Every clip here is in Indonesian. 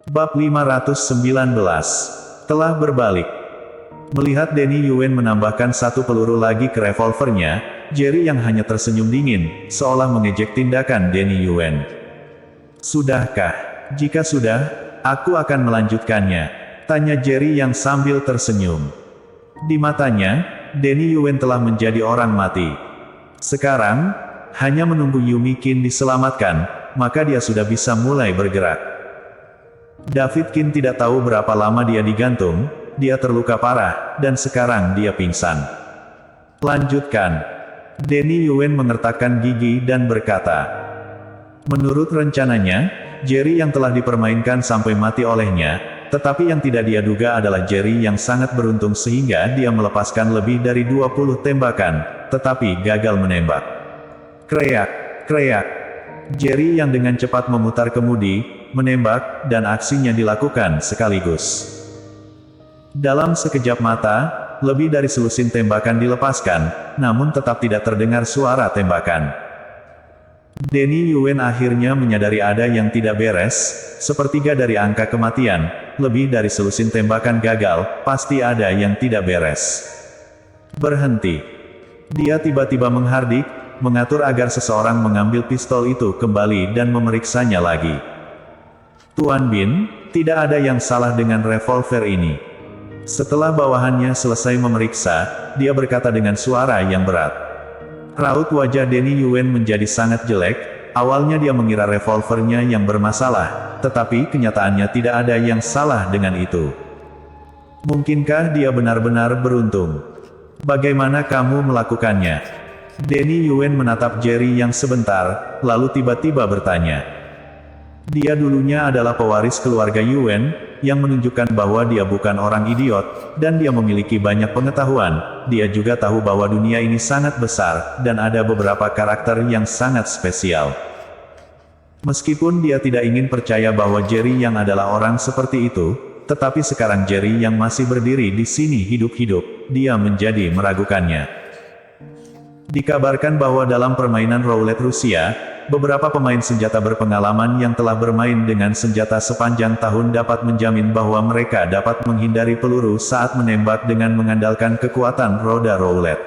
Bab 519. Telah berbalik. Melihat Denny Yuen menambahkan satu peluru lagi ke revolvernya, Jerry yang hanya tersenyum dingin, seolah mengejek tindakan Denny Yuen. Sudahkah? Jika sudah, aku akan melanjutkannya, tanya Jerry yang sambil tersenyum. Di matanya, Denny Yuen telah menjadi orang mati. Sekarang, hanya menunggu Yumi Qin diselamatkan, maka dia sudah bisa mulai bergerak. David Qin tidak tahu berapa lama dia digantung, dia terluka parah, dan sekarang dia pingsan. Lanjutkan. Denny Yuen mengertakkan gigi dan berkata. Menurut rencananya, Jerry yang telah dipermainkan sampai mati olehnya, tetapi yang tidak dia duga adalah Jerry yang sangat beruntung sehingga dia melepaskan lebih dari 20 tembakan, tetapi gagal menembak. Kreak, kreak. Jerry yang dengan cepat memutar kemudi, menembak, dan aksinya dilakukan sekaligus. Dalam sekejap mata, lebih dari selusin tembakan dilepaskan, namun tetap tidak terdengar suara tembakan. Denny Yuen akhirnya menyadari ada yang tidak beres, sepertiga dari angka kematian, lebih dari selusin tembakan gagal, pasti ada yang tidak beres. Berhenti. Dia tiba-tiba menghardik, mengatur agar seseorang mengambil pistol itu kembali dan memeriksanya lagi. Tuan Bin, tidak ada yang salah dengan revolver ini. Setelah bawahannya selesai memeriksa, dia berkata dengan suara yang berat. Raut wajah Denny Yuen menjadi sangat jelek, awalnya dia mengira revolvernya yang bermasalah, tetapi kenyataannya tidak ada yang salah dengan itu. Mungkinkah dia benar-benar beruntung? Bagaimana kamu melakukannya? Denny Yuen menatap Jerry yang sebentar, lalu tiba-tiba bertanya. Dia dulunya adalah pewaris keluarga Yuen, yang menunjukkan bahwa dia bukan orang idiot, dan dia memiliki banyak pengetahuan. Dia juga tahu bahwa dunia ini sangat besar, dan ada beberapa karakter yang sangat spesial. Meskipun dia tidak ingin percaya bahwa Jerry yang adalah orang seperti itu, tetapi sekarang Jerry yang masih berdiri di sini hidup-hidup, dia menjadi meragukannya. Dikabarkan bahwa dalam permainan roulette Rusia, beberapa pemain senjata berpengalaman yang telah bermain dengan senjata sepanjang tahun dapat menjamin bahwa mereka dapat menghindari peluru saat menembak dengan mengandalkan kekuatan roda roulette.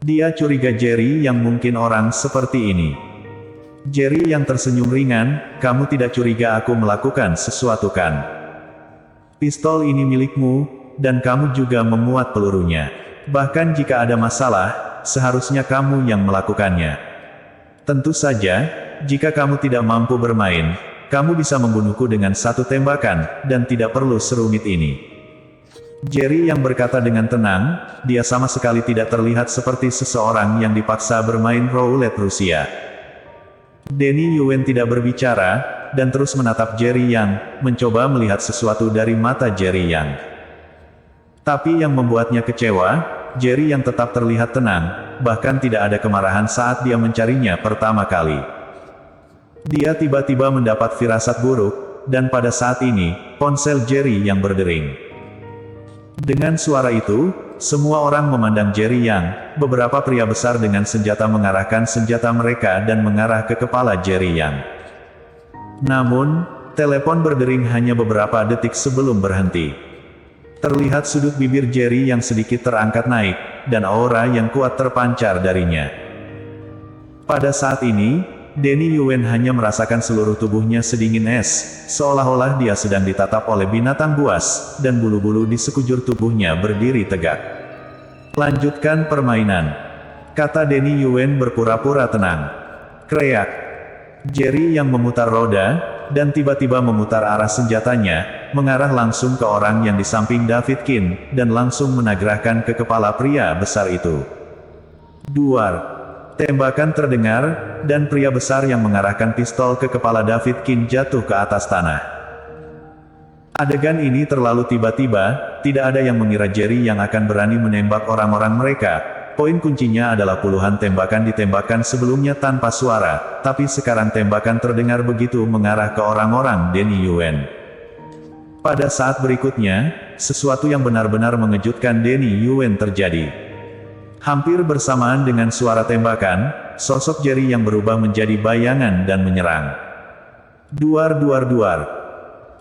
Dia curiga Jerry yang mungkin orang seperti ini. Jerry yang tersenyum ringan, kamu tidak curiga aku melakukan sesuatu kan? Pistol ini milikmu, dan kamu juga memuat pelurunya. Bahkan jika ada masalah, seharusnya kamu yang melakukannya. Tentu saja, jika kamu tidak mampu bermain, kamu bisa membunuhku dengan satu tembakan, dan tidak perlu serumit ini. Jerry yang berkata dengan tenang, dia sama sekali tidak terlihat seperti seseorang yang dipaksa bermain roulette Rusia. Denny Yuen tidak berbicara, dan terus menatap Jerry yang, mencoba melihat sesuatu dari mata Jerry yang. Tapi yang membuatnya kecewa, Jerry yang tetap terlihat tenang, bahkan tidak ada kemarahan saat dia mencarinya pertama kali. Dia tiba-tiba mendapat firasat buruk, dan pada saat ini, ponsel Jerry yang berdering. Dengan suara itu, semua orang memandang Jerry yang, beberapa pria besar dengan senjata mengarahkan senjata mereka dan mengarah ke kepala Jerry yang. Namun, telepon berdering hanya beberapa detik sebelum berhenti. Terlihat sudut bibir Jerry yang sedikit terangkat naik, dan aura yang kuat terpancar darinya. Pada saat ini, Denny Yuen hanya merasakan seluruh tubuhnya sedingin es, seolah-olah dia sedang ditatap oleh binatang buas, dan bulu-bulu di sekujur tubuhnya berdiri tegak. Lanjutkan permainan, kata Denny Yuen berpura-pura tenang. Kreak. Jerry yang memutar roda, dan tiba-tiba memutar arah senjatanya, mengarah langsung ke orang yang di samping David Qin, dan langsung menagrahkan ke kepala pria besar itu. Duar. Tembakan terdengar, dan pria besar yang mengarahkan pistol ke kepala David Qin jatuh ke atas tanah. Adegan ini terlalu tiba-tiba, tidak ada yang mengira Jerry yang akan berani menembak orang-orang mereka. Poin kuncinya adalah puluhan tembakan ditembakkan sebelumnya tanpa suara, tapi sekarang tembakan terdengar begitu mengarah ke orang-orang Denny Yuen. Pada saat berikutnya, sesuatu yang benar-benar mengejutkan Denny Yuen terjadi. Hampir bersamaan dengan suara tembakan, sosok Jerry yang berubah menjadi bayangan dan menyerang. Duar duar duar.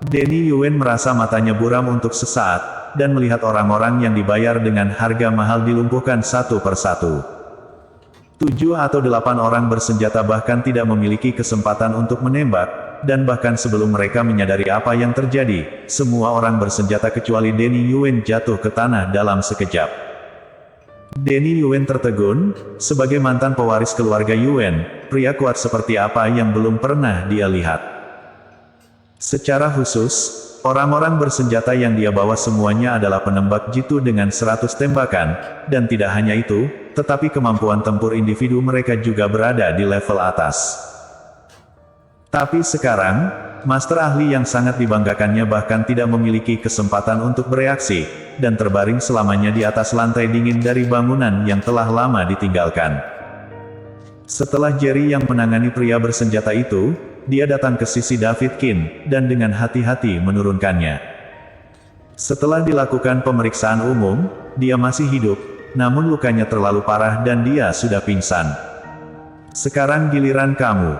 Denny Yuen merasa matanya buram untuk sesaat, dan melihat orang-orang yang dibayar dengan harga mahal dilumpuhkan satu persatu. 7 atau 8 orang bersenjata bahkan tidak memiliki kesempatan untuk menembak, dan bahkan sebelum mereka menyadari apa yang terjadi, semua orang bersenjata kecuali Denny Yuen jatuh ke tanah dalam sekejap. Denny Yuen tertegun, sebagai mantan pewaris keluarga Yuen, pria kuat seperti apa yang belum pernah dia lihat. Secara khusus, orang-orang bersenjata yang dia bawa semuanya adalah penembak jitu dengan 100 tembakan, dan tidak hanya itu, tetapi kemampuan tempur individu mereka juga berada di level atas. Tapi sekarang, master ahli yang sangat dibanggakannya bahkan tidak memiliki kesempatan untuk bereaksi, dan terbaring selamanya di atas lantai dingin dari bangunan yang telah lama ditinggalkan. Setelah Jerry yang menangani pria bersenjata itu, dia datang ke sisi David Kin, dan dengan hati-hati menurunkannya. Setelah dilakukan pemeriksaan umum, dia masih hidup, namun lukanya terlalu parah dan dia sudah pingsan. Sekarang giliran kamu.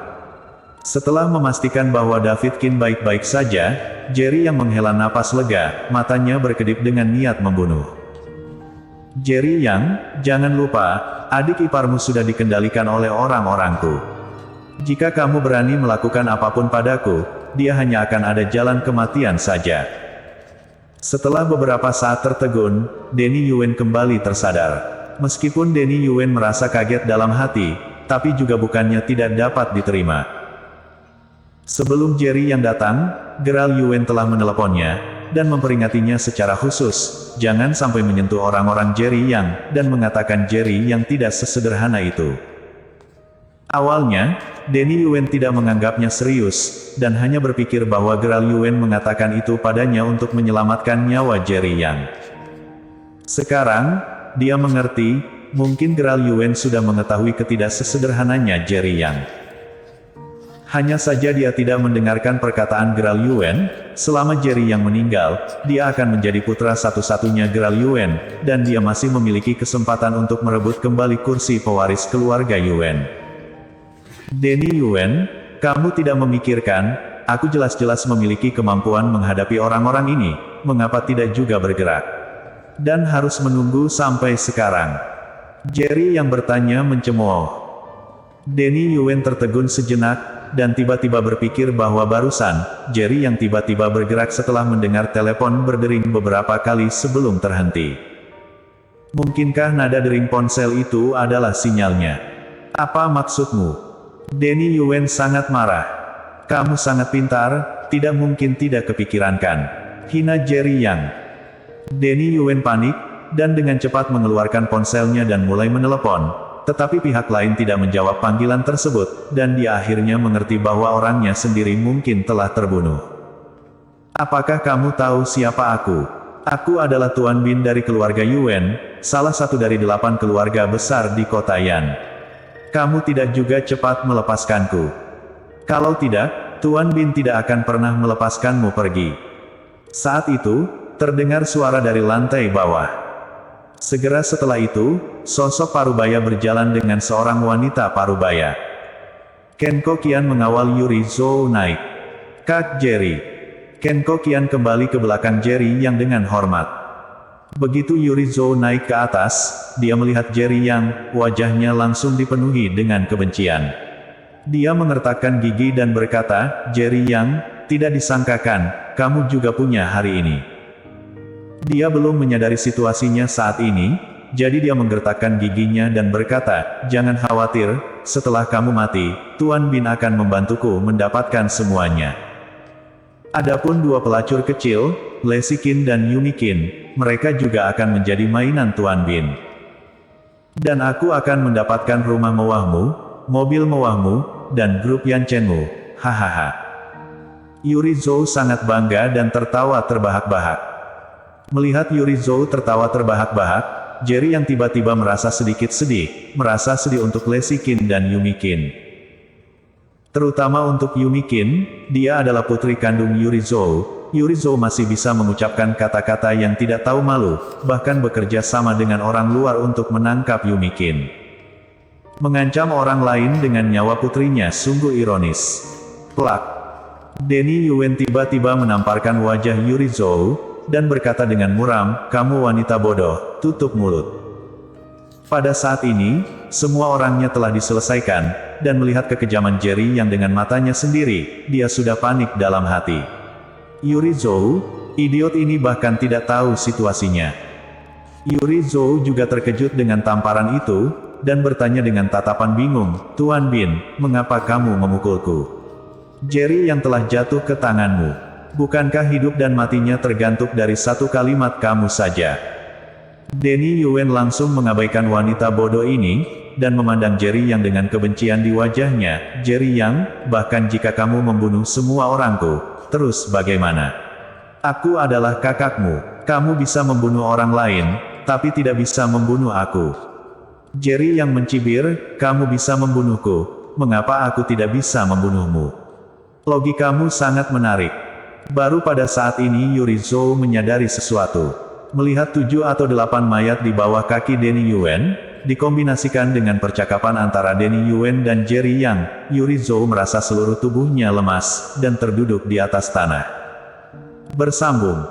Setelah memastikan bahwa David Kin baik-baik saja, Jerry yang menghela napas lega, matanya berkedip dengan niat membunuh. Jerry Yang, jangan lupa, adik iparmu sudah dikendalikan oleh orang-orangku. Jika kamu berani melakukan apapun padaku, dia hanya akan ada jalan kematian saja. Setelah beberapa saat tertegun, Denny Yuen kembali tersadar. Meskipun Denny Yuen merasa kaget dalam hati, tapi juga bukannya tidak dapat diterima. Sebelum Jerry yang datang, Gerald Yuen telah meneleponnya, dan memperingatinya secara khusus, jangan sampai menyentuh orang-orang Jerry Yang, dan mengatakan Jerry yang tidak sesederhana itu. Awalnya, Denny Yuen tidak menganggapnya serius, dan hanya berpikir bahwa Gerald Yuen mengatakan itu padanya untuk menyelamatkan nyawa Jerry Yang. Sekarang, dia mengerti, mungkin Gerald Yuen sudah mengetahui ketidaksesederhananya Jerry Yang. Hanya saja dia tidak mendengarkan perkataan Gerald Yuen, selama Jerry Yang meninggal, dia akan menjadi putra satu-satunya Gerald Yuen, dan dia masih memiliki kesempatan untuk merebut kembali kursi pewaris keluarga Yuen. Denny Yuen, kamu tidak memikirkan, aku jelas-jelas memiliki kemampuan menghadapi orang-orang ini, mengapa tidak juga bergerak? Dan harus menunggu sampai sekarang. Jerry yang bertanya mencemooh. Denny Yuen tertegun sejenak, dan tiba-tiba berpikir bahwa barusan, Jerry yang tiba-tiba bergerak setelah mendengar telepon berdering beberapa kali sebelum terhenti. Mungkinkah nada dering ponsel itu adalah sinyalnya? Apa maksudmu? Denny Yuen sangat marah. Kamu sangat pintar, tidak mungkin tidak kepikirankan. Hina Jerry Yang. Denny Yuen panik, dan dengan cepat mengeluarkan ponselnya dan mulai menelepon. Tetapi pihak lain tidak menjawab panggilan tersebut, dan dia akhirnya mengerti bahwa orangnya sendiri mungkin telah terbunuh. Apakah kamu tahu siapa aku? Aku adalah Tuan Bin dari keluarga Yuen, salah satu dari 8 keluarga besar di kota Yan. Kamu tidak juga cepat melepaskanku. Kalau tidak, Tuan Bin tidak akan pernah melepaskanmu pergi. Saat itu, terdengar suara dari lantai bawah. Segera setelah itu, sosok Parubaya berjalan dengan seorang wanita Parubaya. Kenko Qian mengawal Yuri Zhou naik. Kak Jerry. Kenko Qian kembali ke belakang Jerry yang dengan hormat. Begitu Yuri Zhou naik ke atas, dia melihat Jerry Yang, wajahnya langsung dipenuhi dengan kebencian. Dia mengertakkan gigi dan berkata, Jerry Yang, tidak disangkakan, kamu juga punya hari ini. Dia belum menyadari situasinya saat ini, jadi dia menggertakkan giginya dan berkata, jangan khawatir, setelah kamu mati, Tuan Bin akan membantuku mendapatkan semuanya. Adapun 2 pelacur kecil, Lexi Qin dan Yumi Qin, mereka juga akan menjadi mainan Tuan Bin. Dan aku akan mendapatkan rumah mewahmu, mobil mewahmu, dan grup Yanchenmu, hahaha. Yuri Zhou sangat bangga dan tertawa terbahak-bahak. Melihat Yuri Zhou tertawa terbahak-bahak, Jerry yang tiba-tiba merasa sedikit sedih, merasa sedih untuk Lexi Qin dan Yumi Qin. Terutama untuk Yumi Qin, dia adalah putri kandung Yuri Zhou. Yuri Zhou masih bisa mengucapkan kata-kata yang tidak tahu malu, bahkan bekerja sama dengan orang luar untuk menangkap Yumi Qin. Mengancam orang lain dengan nyawa putrinya sungguh ironis. Plak. Denny Yuen tiba-tiba menamparkan wajah Yuri Zhou, dan berkata dengan muram, "Kamu wanita bodoh, tutup mulut." Pada saat ini, semua orangnya telah diselesaikan, dan melihat kekejaman Jerry yang dengan matanya sendiri, dia sudah panik dalam hati. Yuri Zhou, idiot ini bahkan tidak tahu situasinya. Yuri Zhou juga terkejut dengan tamparan itu, dan bertanya dengan tatapan bingung, "Tuan Bin, mengapa kamu memukulku? Jerry yang telah jatuh ke tanganmu. Bukankah hidup dan matinya tergantung dari satu kalimat kamu saja?" Denny Yuen langsung mengabaikan wanita bodoh ini, dan memandang Jerry yang dengan kebencian di wajahnya. "Jerry Yang, bahkan jika kamu membunuh semua orangku, terus bagaimana? Aku adalah kakakmu. Kamu bisa membunuh orang lain, tapi tidak bisa membunuh aku." Jerry yang mencibir, "Kamu bisa membunuhku, mengapa aku tidak bisa membunuhmu? Logikamu sangat menarik." Baru pada saat ini Yuri Zhou menyadari sesuatu. Melihat 7 atau 8 mayat di bawah kaki Denny Yuen, dikombinasikan dengan percakapan antara Denny Yuen dan Jerry Yang, Yuri Zhou merasa seluruh tubuhnya lemas, dan terduduk di atas tanah. Bersambung.